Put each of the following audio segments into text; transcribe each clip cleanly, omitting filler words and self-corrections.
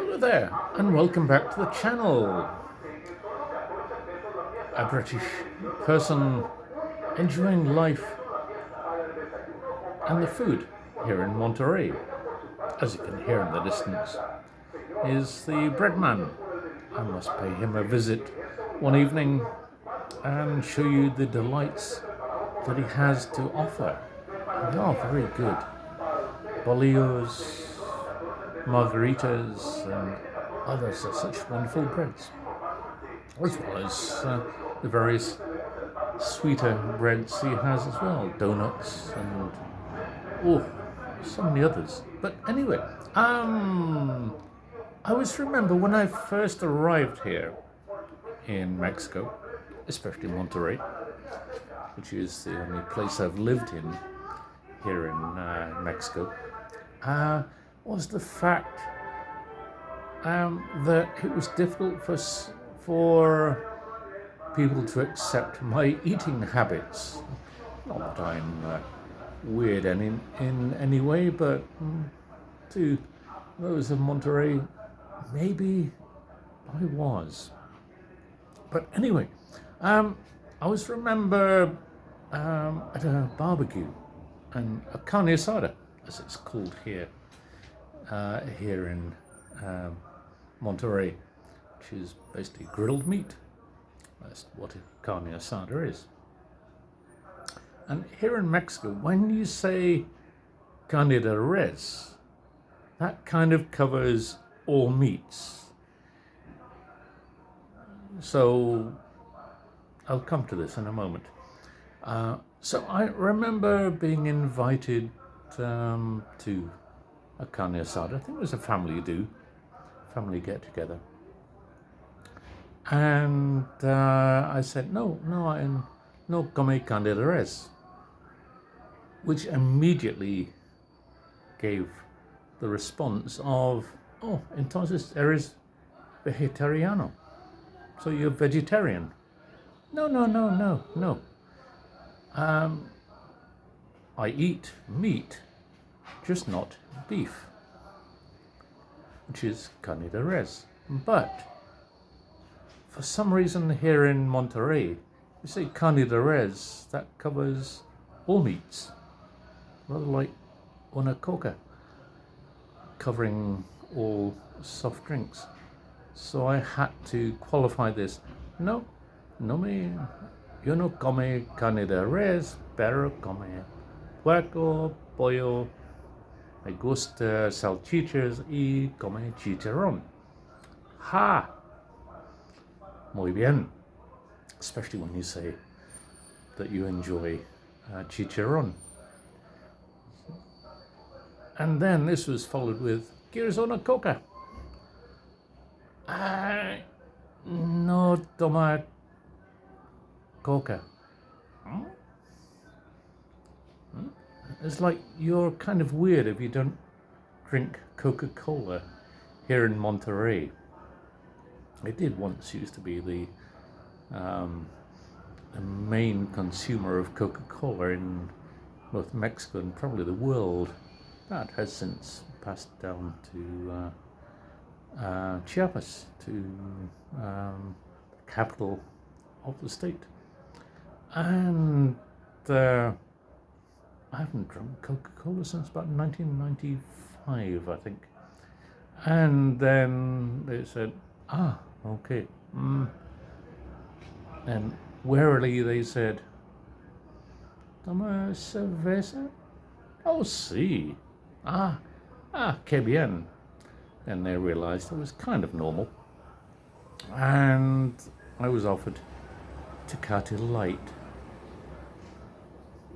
Hello there, and welcome back to the channel. A British person enjoying life and the food here in Monterrey. As you can hear in the distance, is the bread man. I must pay him a visit one evening and show you the delights that he has to offer. And they are very good. Bolillos, margaritas, and others are such wonderful breads, as well as the various sweeter breads he has as well, donuts and oh, so many others. But anyway, I always remember when I first arrived here in Mexico, especially Monterrey, which is the only place I've lived in here in Mexico, was the fact that it was difficult for people to accept my eating habits. Not that I'm weird in any way, but to those of Monterrey, maybe I was. But anyway, I always remember at a barbecue, and a carne asada, as it's called here in Monterrey, which is basically grilled meat. That's what a carne asada is. And here in Mexico, when you say carne de res, that kind of covers all meats. So I'll come to this in a moment. So I remember being invited to a carne asada. I think it was a family get together. And I said, no, I'm no come carne de res, which immediately gave the response of, oh, entonces eres vegetariano. So you're vegetarian. No. I eat meat, just not beef, which is carne de res. But for some reason here in Monterrey, you say carne de res, that covers all meats, rather like una coca, covering all soft drinks. So I had to qualify this. No me, yo no come carne de res, pero come puerco, pollo, me gusta salchichas y come chicharrón. Ha! Muy bien. Especially when you say that you enjoy chicharrón. And then this was followed with, ¿Quieres una coca? No toma coca. It's like you're kind of weird if you don't drink Coca-Cola here in Monterrey. It did once used to be the main consumer of Coca-Cola in both Mexico and probably the world. That has since passed down to Chiapas, to the capital of the state. And I haven't drunk Coca-Cola since about 1995, I think. And then they said, okay. And warily they said, ¿Toma cerveza? Oh, sí. Qué bien. And they realized it was kind of normal. And I was offered Tecate Light.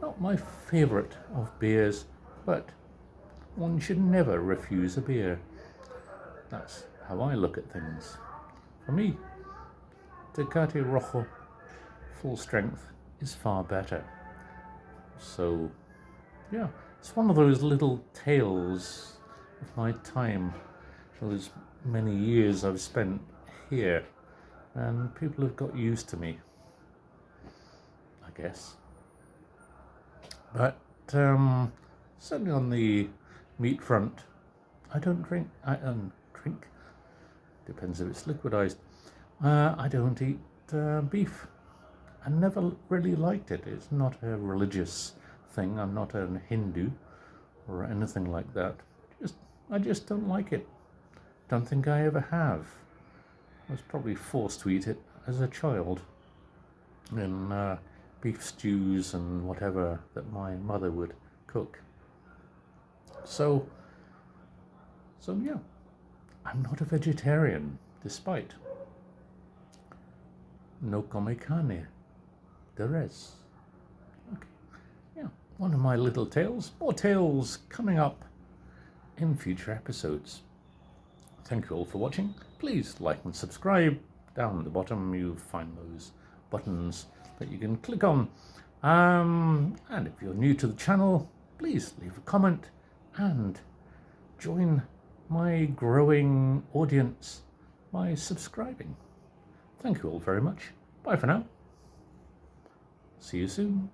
Not my favorite of beers, but one should never refuse a beer. That's how I look at things. For me, Tecate Rojo full strength is far better. So, yeah, it's one of those little tales of my time, those many years I've spent here, and people have got used to me, I guess. But certainly on the meat front, I don't drink Depends if it's liquidized. I don't eat beef. I never really liked it. It's not a religious thing. I'm not a Hindu or anything like that. I just don't like it. Don't think I ever have. I was probably forced to eat it as a child in beef stews and whatever that my mother would cook. So yeah, I'm not a vegetarian, despite no come carne, the res. Okay, yeah, one of my little tales. More tales coming up in future episodes. Thank you all for watching. Please like and subscribe. Down at the bottom you'll find those buttons that you can click on. And if you're new to the channel, please leave a comment and join my growing audience by subscribing. Thank you all very much. Bye for now. See you soon.